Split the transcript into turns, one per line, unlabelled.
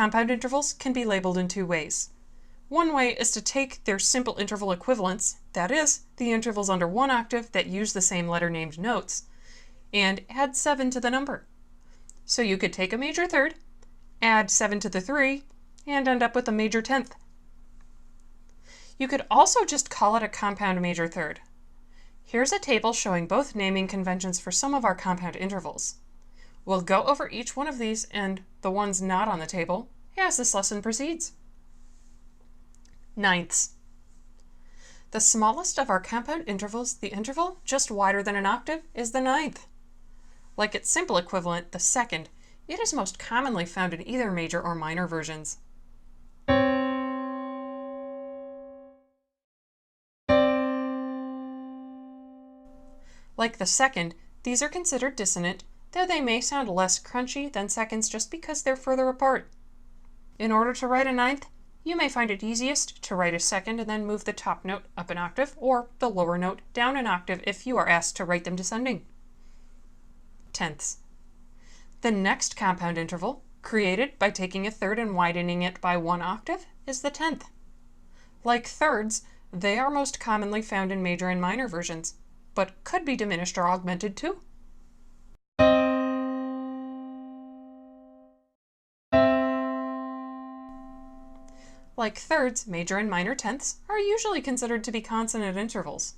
Compound intervals can be labeled in two ways. One way is to take their simple interval equivalents, that is, the intervals under one octave that use the same letter-named notes, and add 7 to the number. So you could take a major third, add 7 to the 3, and end up with a major tenth. You could also just call it a compound major third. Here's a table showing both naming conventions for some of our compound intervals. We'll go over each one of these and the ones not on the table as this lesson proceeds. Ninths. The smallest of our compound intervals, the interval just wider than an octave, is the ninth. Like its simple equivalent, the second, it is most commonly found in either major or minor versions. Like the second, these are considered dissonant, though they may sound less crunchy than seconds just because they're further apart. In order to write a ninth, you may find it easiest to write a second and then move the top note up an octave, or the lower note down an octave if you are asked to write them descending. Tenths. The next compound interval, created by taking a third and widening it by 1 octave, is the tenth. Like thirds, they are most commonly found in major and minor versions, but could be diminished or augmented too. Like thirds, major and minor tenths are usually considered to be consonant intervals.